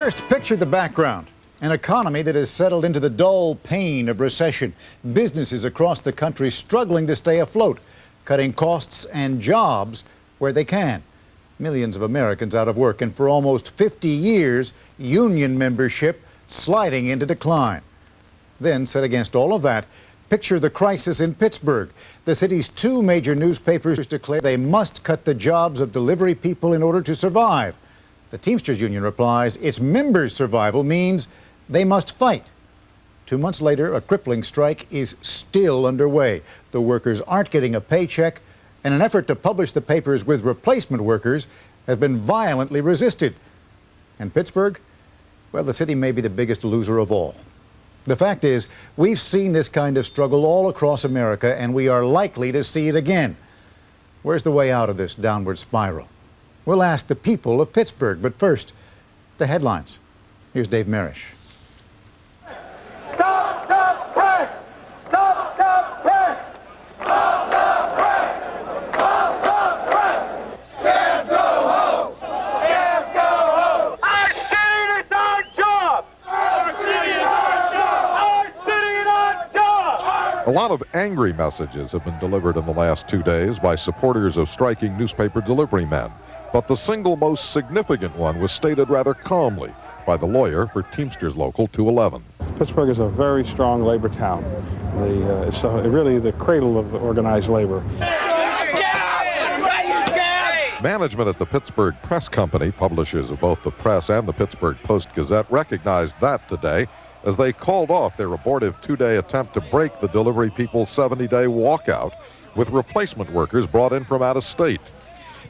First, picture the background. An economy that has settled into the dull pain of recession. Businesses across the country struggling to stay afloat, cutting costs and jobs where they can. Millions of Americans out of work, and for almost 50 years, union membership sliding into decline. Then, set against all of that, picture the crisis in Pittsburgh. The city's two major newspapers declare they must cut the jobs of delivery people in order to survive. The Teamsters Union replies its members' survival means they must fight. 2 months later, a crippling strike is still underway. The workers aren't getting a paycheck, and an effort to publish the papers with replacement workers has been violently resisted. And Pittsburgh? Well, the city may be the biggest loser of all. The fact is, we've seen this kind of struggle all across America, and we are likely to see it again. Where's the way out of this downward spiral? We'll ask the people of Pittsburgh, but first, the headlines. Here's Dave Marish. Stop the press! Stop the press! Stop the press! Stop the press! Scabs go home! Scabs go home! Our city is our jobs! Our city is our jobs! Our city is our jobs! A lot of angry messages have been delivered in the last 2 days by supporters of striking newspaper delivery men. But the single most significant one was stated rather calmly by the lawyer for Teamsters Local 211. Pittsburgh is a very strong labor town. It's really the cradle of organized labor. Management at the Pittsburgh Press Company, publishers of both the Press and the Pittsburgh Post-Gazette, recognized that today as they called off their abortive 2-day attempt to break the delivery people's 70-day walkout with replacement workers brought in from out of state.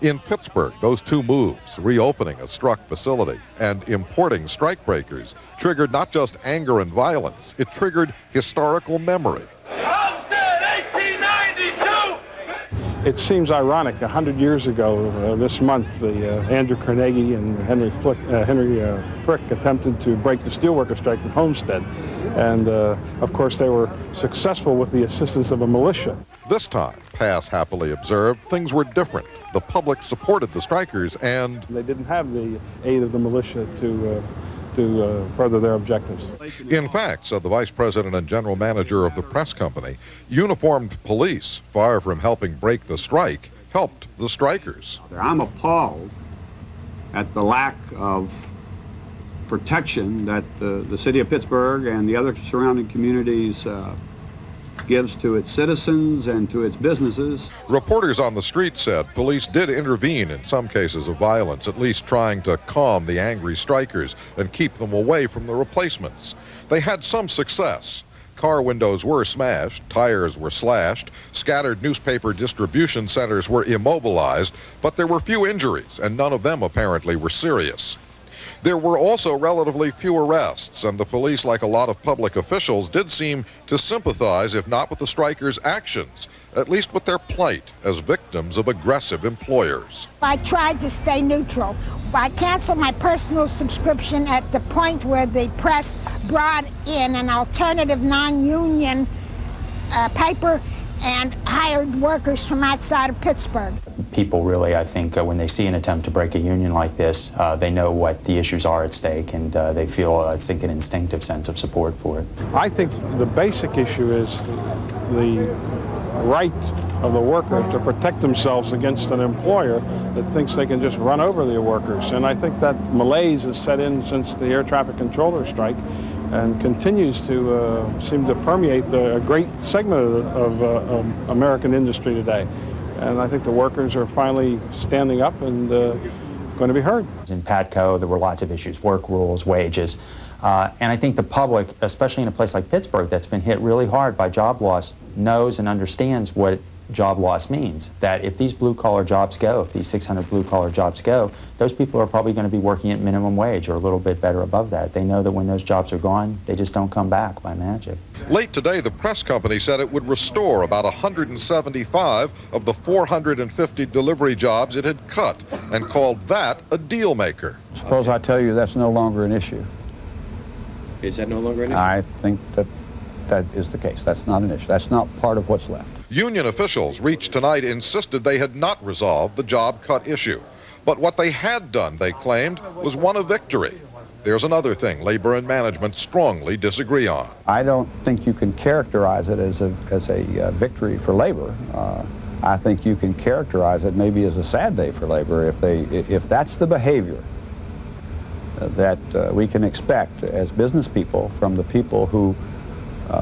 In Pittsburgh, those two moves, reopening a struck facility and importing strikebreakers, triggered not just anger and violence, it triggered historical memory. It seems ironic, 100 years ago this month, Andrew Carnegie and Henry Frick attempted to break the steelworker strike in Homestead. And of course they were successful with the assistance of a militia. This time, Pass happily observed, things were different. The public supported the strikers and they didn't have the aid of the militia to further their objectives. In fact, said the vice president and general manager of the press company, uniformed police, far from helping break the strike, helped the strikers. I'm appalled at the lack of protection that the city of Pittsburgh and the other surrounding communities gives to its citizens and to its businesses. Reporters on the street said police did intervene in some cases of violence, at least trying to calm the angry strikers and keep them away from the replacements. They had some success. Car windows were smashed, tires were slashed, scattered newspaper distribution centers were immobilized, but there were few injuries, and none of them apparently were serious. There were also relatively few arrests, and the police, like a lot of public officials, did seem to sympathize, if not with the strikers' actions, at least with their plight as victims of aggressive employers. I tried to stay neutral. I canceled my personal subscription at the point where the press brought in an alternative non-union paper and hired workers from outside of Pittsburgh. People really, I think, when they see an attempt to break a union like this, they know what the issues are at stake, and they feel, I think, an instinctive sense of support for it. I think the basic issue is the right of the worker to protect themselves against an employer that thinks they can just run over the workers. And I think that malaise has set in since the air traffic controller strike and continues to seem to permeate a great segment of American industry today. And I think the workers are finally standing up and going to be heard. In PATCO, there were lots of issues, work rules, wages. And I think the public, especially in a place like Pittsburgh that's been hit really hard by job loss, knows and understands what job loss means. That if these blue-collar jobs go, if these 600 blue-collar jobs go, those people are probably going to be working at minimum wage or a little bit better above that. They know that when those jobs are gone, they just don't come back by magic. Late today, the press company said it would restore about 175 of the 450 delivery jobs it had cut and called that a deal maker. Suppose I tell you that's no longer an issue. Is that no longer an issue? I think that is the case. That's not an issue. That's not part of what's left. Union officials reached tonight insisted they had not resolved the job cut issue. But what they had done, they claimed, was won a victory. There's another thing labor and management strongly disagree on. I don't think you can characterize it as a victory for labor. I think you can characterize it maybe as a sad day for labor if that's the behavior that we can expect as business people from the people who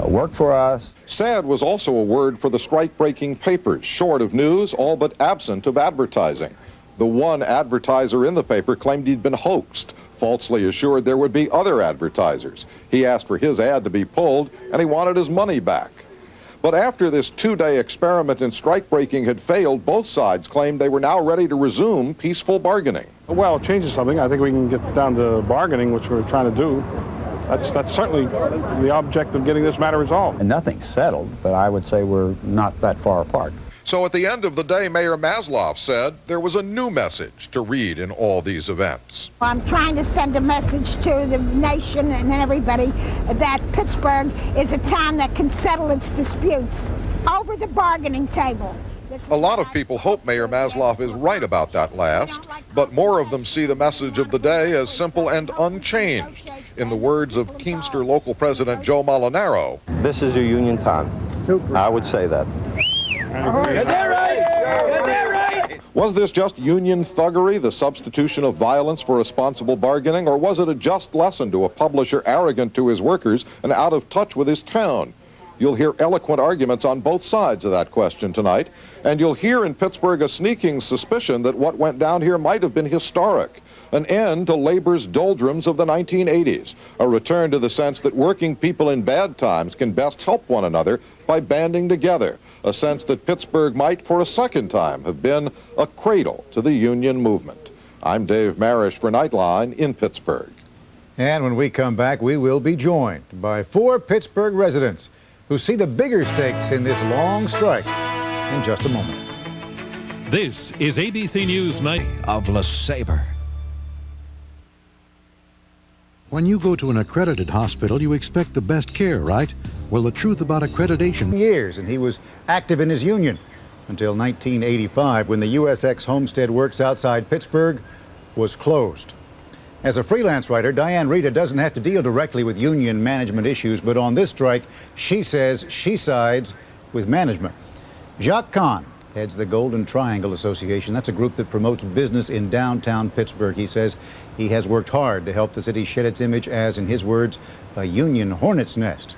work for us. Sad was also a word for the strike-breaking papers, short of news, all but absent of advertising. The one advertiser in the paper claimed he'd been hoaxed, falsely assured there would be other advertisers. He asked for his ad to be pulled, and he wanted his money back. But after this two-day experiment in strike-breaking had failed, both sides claimed they were now ready to resume peaceful bargaining. Well, it changes something. I think we can get down to bargaining, which we're trying to do. That's certainly the object of getting this matter resolved. And nothing's settled, but I would say we're not that far apart. So at the end of the day, Mayor Maslow said there was a new message to read in all these events. I'm trying to send a message to the nation and everybody that Pittsburgh is a town that can settle its disputes over the bargaining table. A lot of people hope Mayor Maslow is right about that last, but more of them see the message of the day as simple and unchanged. In the words of Teamster local president Joe Molinaro, this is a union time. I would say that. Get that right! Get that right! was this just union thuggery, the substitution of violence for responsible bargaining, or was it a just lesson to a publisher arrogant to his workers and out of touch with his town? You'll hear eloquent arguments on both sides of that question tonight, and you'll hear in Pittsburgh a sneaking suspicion that what went down here might have been historic, an end to labor's doldrums of the 1980s, a return to the sense that working people in bad times can best help one another by banding together, a sense that Pittsburgh might for a second time have been a cradle to the union movement. I'm Dave Marish for Nightline in Pittsburgh. And when we come back, we will be joined by 4 Pittsburgh residents who see the bigger stakes in this long strike in just a moment. This is ABC News Night of LeSabre. When you go to an accredited hospital, you expect the best care, right? Well, the truth about accreditation... Years, and he was active in his union until 1985, when the USX Homestead Works outside Pittsburgh was closed. As a freelance writer, Diane Rita doesn't have to deal directly with union management issues, but on this strike, she says she sides with management. Jacques Kahn heads the Golden Triangle Association. That's a group that promotes business in downtown Pittsburgh. He says he has worked hard to help the city shed its image as, in his words, a union hornet's nest.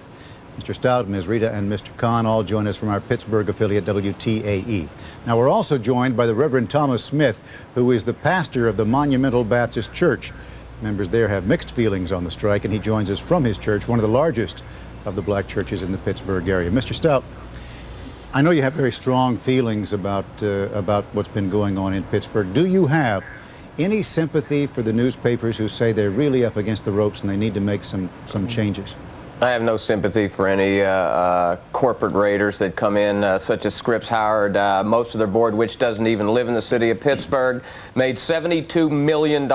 Mr. Stout, Ms. Rita, and Mr. Kahn all join us from our Pittsburgh affiliate, WTAE. Now, we're also joined by the Reverend Thomas Smith, who is the pastor of the Monumental Baptist Church. Members there have mixed feelings on the strike, and he joins us from his church, one of the largest of the black churches in the Pittsburgh area. Mr. Stout, I know you have very strong feelings about what's been going on in Pittsburgh. Do you have any sympathy for the newspapers who say they're really up against the ropes and they need to make some changes? I have no sympathy for any corporate raiders that come in, such as Scripps Howard. Most of their board, which doesn't even live in the city of Pittsburgh, made $72 million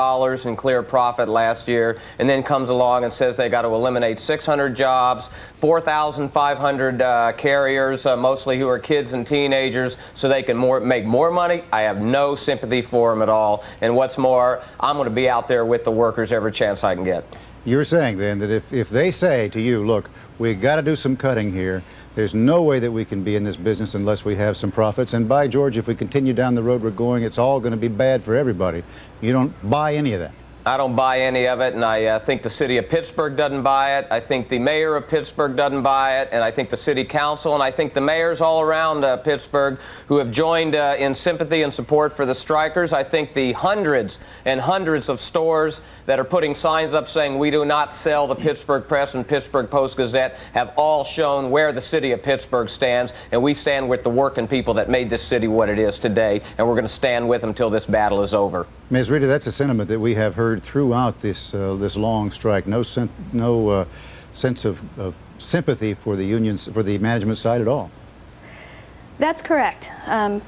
in clear profit last year, and then comes along and says they got to eliminate 600 jobs, 4,500 carriers, mostly who are kids and teenagers, so they can make more money. I have no sympathy for them at all. And what's more, I'm going to be out there with the workers every chance I can get. You're saying then that if they say to you, look, we've got to do some cutting here, there's no way that we can be in this business unless we have some profits, and by George, if we continue down the road we're going, it's all going to be bad for everybody. You don't buy any of that? I don't buy any of it, and I think the city of Pittsburgh doesn't buy it. I think the mayor of Pittsburgh doesn't buy it, and I think the city council, and I think the mayors all around Pittsburgh who have joined in sympathy and support for the strikers. I think the hundreds and hundreds of stores that are putting signs up saying we do not sell the Pittsburgh Press and Pittsburgh Post-Gazette have all shown where the city of Pittsburgh stands, and we stand with the working people that made this city what it is today, and we're going to stand with them until this battle is over. Ms. Rita, that's a sentiment that we have heard throughout this long strike. No sense of sympathy for the unions, for the management side at all. That's correct.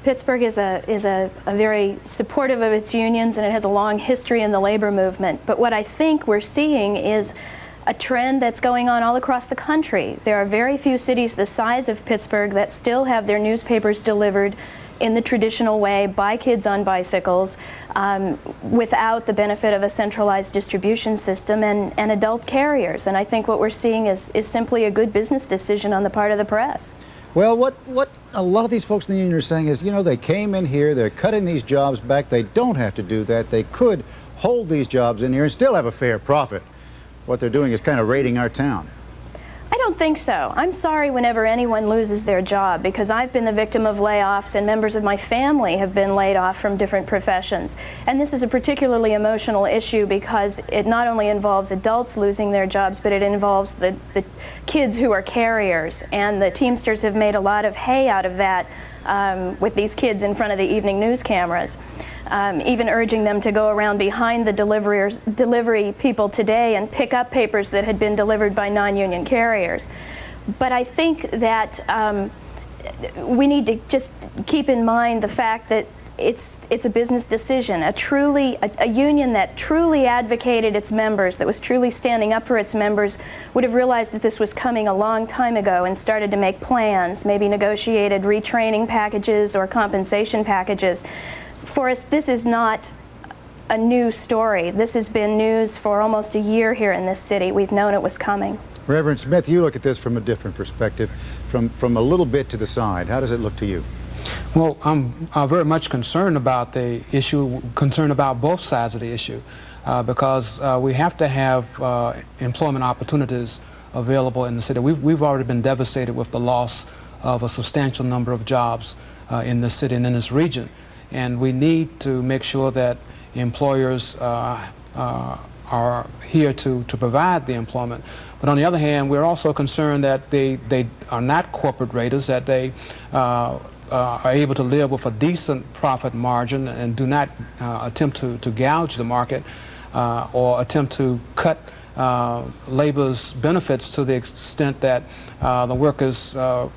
Pittsburgh is a very supportive of its unions, and it has a long history in the labor movement. But what I think we're seeing is a trend that's going on all across the country. There are very few cities the size of Pittsburgh that still have their newspapers delivered in the traditional way by kids on bicycles without the benefit of a centralized distribution system and adult carriers. And I think what we're seeing is simply a good business decision on the part of the press. Well, what a lot of these folks in the union are saying is, you know, they came in here, they're cutting these jobs back, they don't have to do that, they could hold these jobs in here and still have a fair profit. What they're doing is kind of raiding our town. I don't think so. I'm sorry whenever anyone loses their job, because I've been the victim of layoffs and members of my family have been laid off from different professions. And this is a particularly emotional issue because it not only involves adults losing their jobs, but it involves the kids who are carriers. And the Teamsters have made a lot of hay out of that with these kids in front of the evening news cameras. Even urging them to go around behind the delivery people today and pick up papers that had been delivered by non-union carriers. But I think that we need to just keep in mind the fact that it's a business decision. A union that truly advocated its members, that was truly standing up for its members, would have realized that this was coming a long time ago and started to make plans, maybe negotiated retraining packages or compensation packages. For us, this is not a new story. This has been news for almost a year here in this city. We've known it was coming. Reverend Smith, you look at this from a different perspective, from a little bit to the side. How does it look to you? Well, I'm very much concerned about the issue, concerned about both sides of the issue, because we have to have employment opportunities available in the city. We've already been devastated with the loss of a substantial number of jobs in this city and in this region. And we need to make sure that employers are here to provide the employment. But on the other hand, we're also concerned that they are not corporate raiders, that they are able to live with a decent profit margin and do not attempt to gouge the market or attempt to cut labor's benefits to the extent that the workers are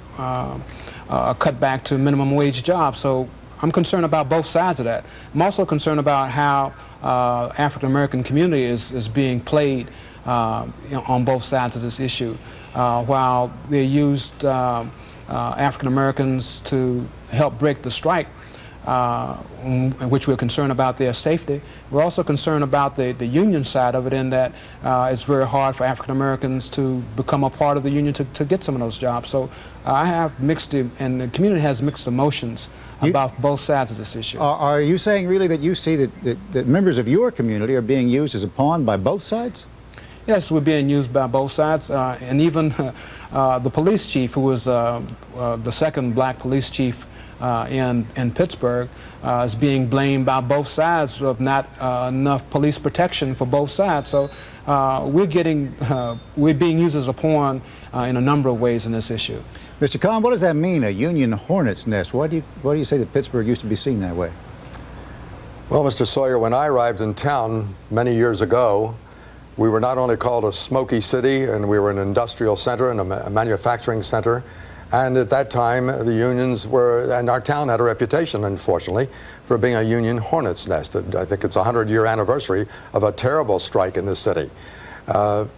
cut back to minimum wage jobs. So I'm concerned about both sides of that. I'm also concerned about how African American community is being played on both sides of this issue. While they used African Americans to help break the strike, in which we're concerned about their safety, we're also concerned about the union side of it, in that it's very hard for African Americans to become a part of the union to get some of those jobs. So I have mixed, and the community has mixed emotions about both sides of this issue. Are you saying really that you see that members of your community are being used as a pawn by both sides? Yes, we're being used by both sides, and even the police chief, who was the second black police chief in Pittsburgh, is being blamed by both sides of not enough police protection for both sides. So we're being used as a pawn in a number of ways in this issue. Mr. Kahn, what does that mean, a union hornet's nest? Why do you say that Pittsburgh used to be seen that way? Well, Mr. Sawyer, when I arrived in town many years ago, we were not only called a smoky city, and we were an industrial center and a manufacturing center. And at that time, the unions were, and our town had a reputation, unfortunately, for being a union hornet's nest. I think it's a 100-year anniversary of a terrible strike in this city. But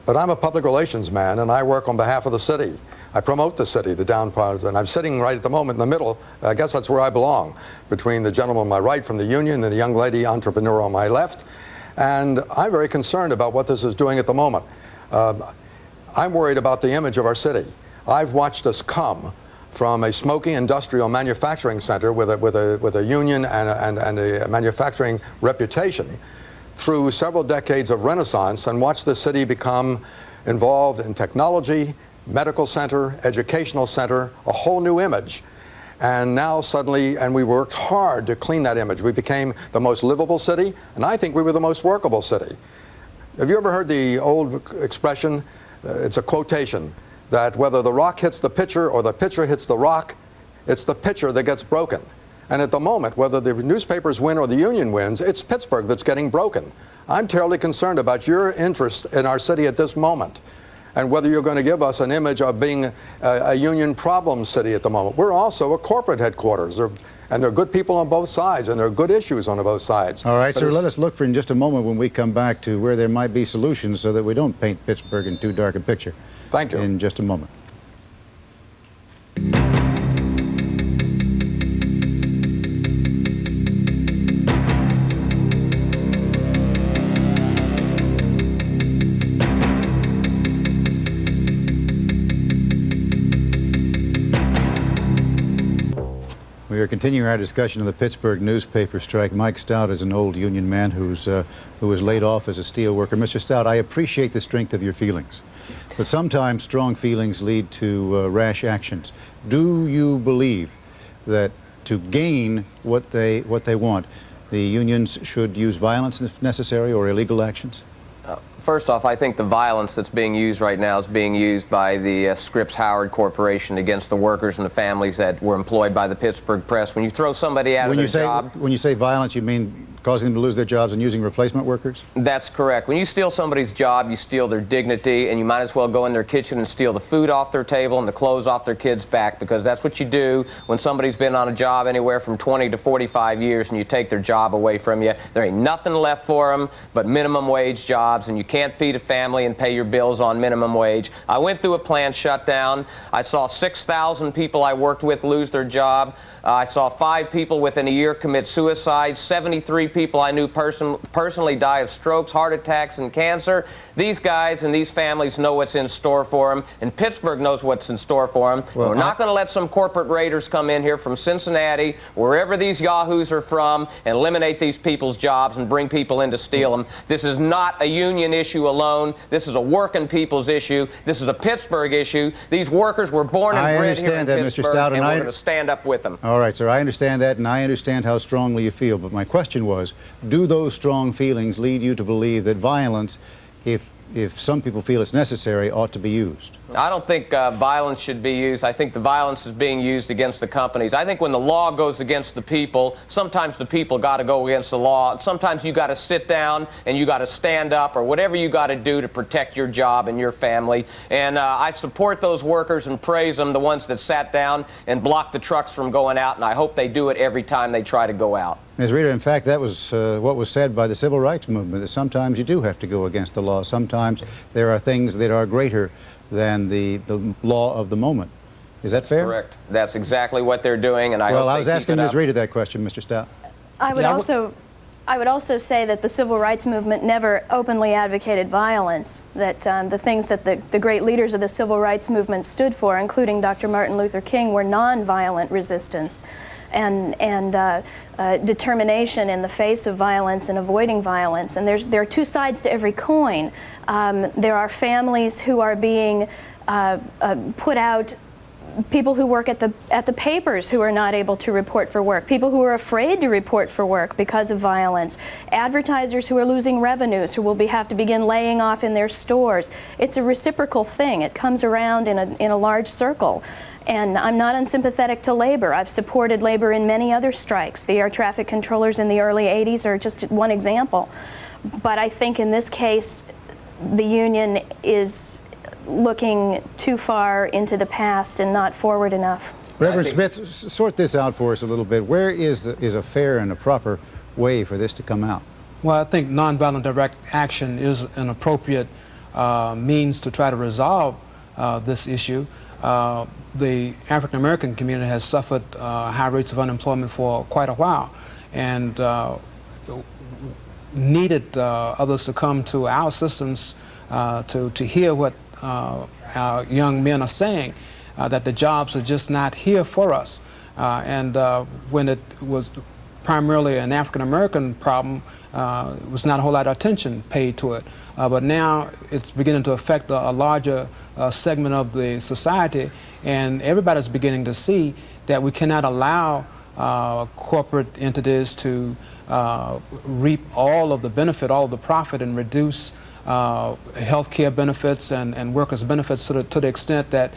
I'm a public relations man, and I work on behalf of the city. I promote the city, the down part, and I'm sitting right at the moment in the middle. I guess that's where I belong, between the gentleman on my right from the union and the young lady entrepreneur on my left. And I'm very concerned about what this is doing at the moment. I'm worried about the image of our city. I've watched us come from a smoky industrial manufacturing center with a union and a manufacturing reputation through several decades of renaissance, and watched the city become involved in technology, medical center, educational center, a whole new image. And now suddenly, and we worked hard to clean that image. We became the most livable city, and I think we were the most workable city. Have you ever heard the old expression, it's a quotation, that whether the rock hits the pitcher or the pitcher hits the rock, it's the pitcher that gets broken. And at the moment, whether the newspapers win or the union wins, it's Pittsburgh that's getting broken. I'm terribly concerned about your interest in our city at this moment, and whether you're going to give us an image of being a union problem city at the moment. We're also a corporate headquarters, and there are good people on both sides, and there are good issues on both sides. All right, sir, let us look for in just a moment when we come back to where there might be solutions so that we don't paint Pittsburgh in too dark a picture. Thank you. In just a moment. We are continuing our discussion of the Pittsburgh newspaper strike. Mike Stout is an old union man who was laid off as a steel worker. Mr. Stout, I appreciate the strength of your feelings, but sometimes strong feelings lead to rash actions. Do you believe that to gain what they want, the unions should use violence if necessary or illegal actions? First off, I think the violence that's being used right now is being used by the Scripps Howard Corporation against the workers and the families that were employed by the Pittsburgh Press. When you throw somebody out of their job... When you say violence, you mean causing them to lose their jobs and using replacement workers? That's correct. When you steal somebody's job, you steal their dignity, and you might as well go in their kitchen and steal the food off their table and the clothes off their kids' back, because that's what you do when somebody's been on a job anywhere from 20 to 45 years and you take their job away from you. There ain't nothing left for them but minimum wage jobs, and you can't feed a family and pay your bills on minimum wage. I went through a plant shutdown. I saw 6,000 people I worked with lose their job. I saw 5 people within a year commit suicide. 73 people I knew personally die of strokes, heart attacks, and cancer. These guys and these families know what's in store for them, and Pittsburgh knows what's in store for them. Well, we're not going to let some corporate raiders come in here from Cincinnati, wherever these yahoos are from, and eliminate these people's jobs and bring people in to steal them. This is not a union issue alone. This is a working people's issue. This is a Pittsburgh issue. These workers were born and bred here in Pittsburgh, Mr. Stout, and we're going to stand up with them. All right, sir, I understand that, and I understand how strongly you feel, but my question was, do those strong feelings lead you to believe that violence, if some people feel it's necessary, ought to be used? I don't think violence should be used. I think the violence is being used against the companies. I think when the law goes against the people, sometimes the people got to go against the law. Sometimes you got to sit down and you got to stand up, or whatever you got to do to protect your job and your family. And I support those workers and praise them, the ones that sat down and blocked the trucks from going out, and I hope they do it every time they try to go out. Ms. Reeder, in fact, that was what was said by the civil rights movement, that sometimes you do have to go against the law. Sometimes there are things that are greater than the law of the moment. Is that fair? Correct. That's exactly what they're doing, and I hope I was they asking keep it Ms. up. Reeder that question, Mr. Stout. I would also say that the civil rights movement never openly advocated violence, that the things that the great leaders of the civil rights movement stood for, including Dr. Martin Luther King, were nonviolent resistance and determination in the face of violence and avoiding violence. And there are two sides to every coin. There are families who are being put out, people who work at the papers who are not able to report for work, people who are afraid to report for work because of violence, advertisers who are losing revenues, who will have to begin laying off in their stores. It's a reciprocal thing. It comes around in a large circle. And I'm not unsympathetic to labor. I've supported labor in many other strikes. The air traffic controllers in the early 80s are just one example. But I think in this case, the union is looking too far into the past and not forward enough. Reverend Smith, sort this out for us a little bit. Where is a fair and a proper way for this to come out? Well, I think nonviolent direct action is an appropriate means to try to resolve this issue. The African American community has suffered high rates of unemployment for quite a while, and needed others to come to our assistance to hear what our young men are saying, that the jobs are just not here for us. And when it was primarily an African American problem, was not a whole lot of attention paid to it. But now it's beginning to affect a larger segment of the society, and everybody's beginning to see that we cannot allow corporate entities to reap all of the benefit, all of the profit, and reduce health care benefits and workers' benefits to the extent that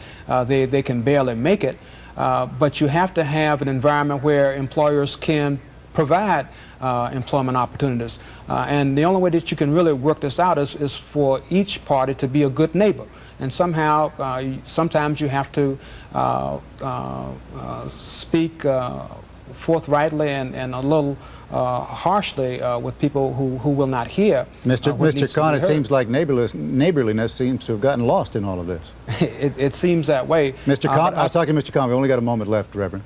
they can barely make it. But you have to have an environment where employers can provide employment opportunities. And the only way that you can really work this out is for each party to be a good neighbor. And somehow, sometimes you have to speak forthrightly and a little harshly with people who will not hear. Mr. Kahn, it seems like neighborliness seems to have gotten lost in all of this. It seems that way. Mr. Kahn, I was talking to Mr. Kahn. We only got a moment left, Reverend.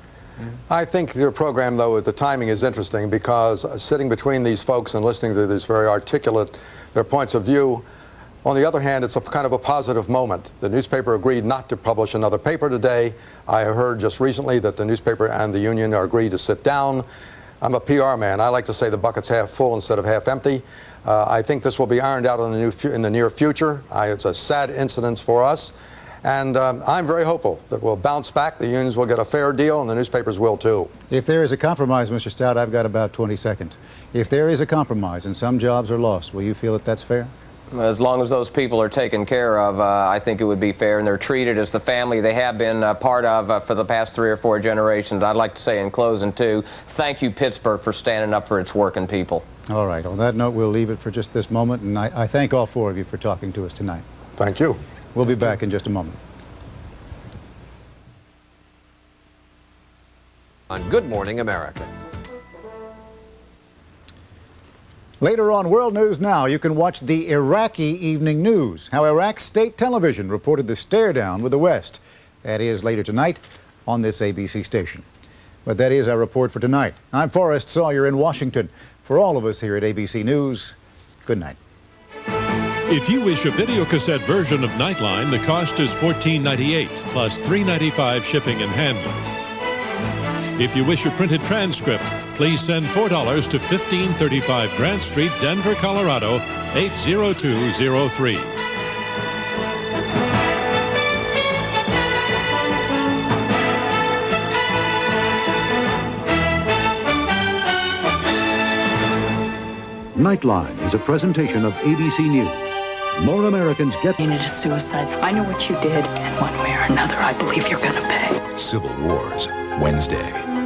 I think your program, though, the timing is interesting, because sitting between these folks and listening to these very articulate, their points of view, On the other hand, it's a kind of a positive moment. The newspaper agreed not to publish another paper today. I heard just recently that the newspaper and the union are agreed to sit down. I'm a PR man. I like to say the bucket's half full instead of half empty. I think this will be ironed out in the near future. It's a sad incident for us. And I'm very hopeful that we'll bounce back, the unions will get a fair deal, and the newspapers will too. If there is a compromise, Mr. Stout, I've got about 20 seconds. If there is a compromise and some jobs are lost, will you feel that that's fair? As long as those people are taken care of, I think it would be fair, and they're treated as the family they have been part of for the past 3 or 4 generations. I'd like to say in closing, too, thank you, Pittsburgh, for standing up for its working people. All right. On that note, we'll leave it for just this moment, and I thank all 4 of you for talking to us tonight. Thank you. We'll be back in just a moment. On Good Morning America. Later on World News Now, you can watch the Iraqi evening news, how Iraq's state television reported the stare-down with the West. That is later tonight on this ABC station. But that is our report for tonight. I'm Forrest Sawyer in Washington. For all of us here at ABC News, good night. If you wish a videocassette version of Nightline, the cost is $14.98 plus $3.95 shipping and handling. If you wish a printed transcript, please send $4 to 1535 Grant Street, Denver, Colorado, 80203. Nightline is a presentation of ABC News. More Americans get... It is suicide. I know what you did, and one way or another, I believe you're gonna pay. Civil Wars, Wednesday.